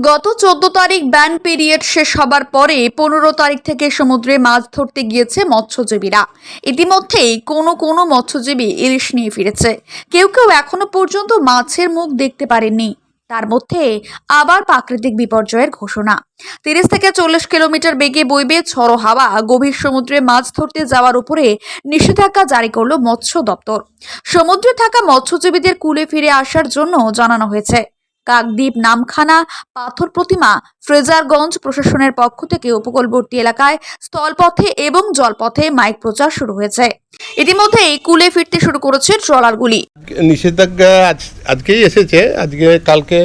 গত 14 তারিখ ban period শেষ হবার পরে 15 তারিখ থেকে সমুদ্রে মাছ ধরতে গিয়েছে মৎস্যজীবীরা। ইতিমধ্যেই কোনো মৎস্যজীবী ইলিশ নিয়ে ফিরেছে। কেউ এখনো পর্যন্ত মাছের মুখ দেখতে পারেননি। তার মধ্যে আবার প্রাকৃতিক বিপর্যয়ের ঘোষণা। 30 থেকে 40 কিলোমিটার বেগে বইবে ঝড়ো হাওয়া। গভীর সমুদ্রে মাছ ধরতে যাওয়ার উপরে নিষেধাজ্ঞা জারি করল মৎস্য দপ্তর। সমুদ্রে থাকা মৎস্যজীবীদের কুলে ফিরে আসার জন্য জানানো হয়েছে। কাকদ্বীপ, নামখানা, পাথর প্রতিমা, ফ্রেজারগঞ্জ প্রশাসনের পক্ষ থেকে উপকূলবর্তী এলাকায় স্থলপথে এবং জলপথে মাইক প্রচার শুরু হয়েছে। ইতিমধ্যেই কুলে ফিরতে শুরু করেছে ট্রলারগুলি। নিষেধাজ্ঞা আজকেই এসেছে। কালকে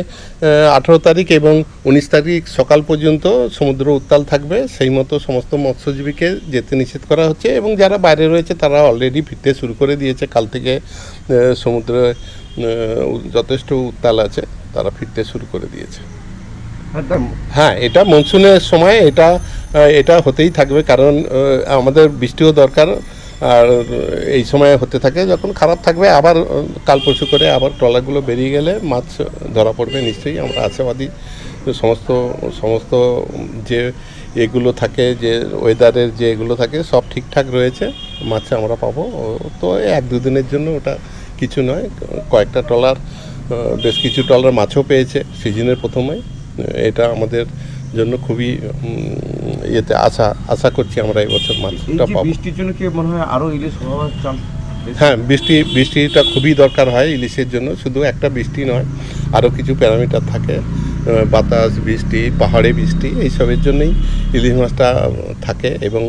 18 তারিখ এবং 19 তারিখ সকাল পর্যন্ত সমুদ্র উত্তাল থাকবে। সেই মতো সমস্ত মৎস্যজীবীকে যেতে নিষেধ করা হচ্ছে এবং যারা বাইরে রয়েছে তারা অলরেডি ফিরতে শুরু করে দিয়েছে। কাল থেকে সমুদ্রে যথেষ্ট উত্তাল আছে, তারা ফিরতে শুরু করে দিয়েছে। হ্যাঁ, এটা মনসুনের সময় এটা হতেই থাকবে, কারণ আমাদের বৃষ্টিও দরকার। আর এই সময় হতে থাকে, যখন খারাপ থাকবে আবার কাল পরশু করে আবার ট্রলারগুলো বেরিয়ে গেলে মাছ ধরা পড়বে নিশ্চয়ই। আমরা আশাবাদী সমস্ত যে এগুলো থাকে, যে ওয়েদারের যে এগুলো থাকে সব ঠিকঠাক রয়েছে, মাছ আমরা পাবো। তো 1-2 দিনের জন্য ওটা কিছু নয়। কয়েকটা ট্রলার, বেশ কিছু ট্রলার মাছও পেয়েছে সিজনের প্রথমে। এটা আমাদের জন্য খুবই আশা করছি আমরা এবছর মাছটা পাবো। বৃষ্টির জন্য কি মনে হয় আরো ইলিশ হওয়ার চান্স? হ্যাঁ, বৃষ্টিটা খুবই দরকার হয় ইলিশের জন্য। শুধু একটা বৃষ্টি নয়, আরও কিছু প্যারামিটার থাকে, বাতাস, বৃষ্টি, পাহাড়ে বৃষ্টি, এইসবের জন্যই ইলিশ মাছটা থাকে। এবং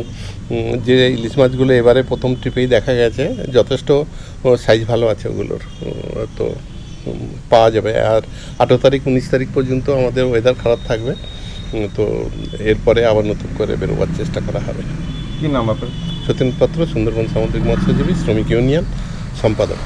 যে ইলিশ মাছগুলো এবারে প্রথম ট্রিপেই দেখা গেছে যথেষ্ট সাইজ ভালো আছে ওগুলোর, তো পাওয়া যাবে। আর 18 তারিখ 19 তারিখ পর্যন্ত আমাদের ওয়েদার খারাপ থাকবে, তো এরপরে আবার নতুন করে বেরোবার চেষ্টা করা হবে। কি নাম আপনার? সতীন পাত্র, সুন্দরবন সামুদ্রিক মৎস্যজীবী শ্রমিক ইউনিয়ন সম্পাদক।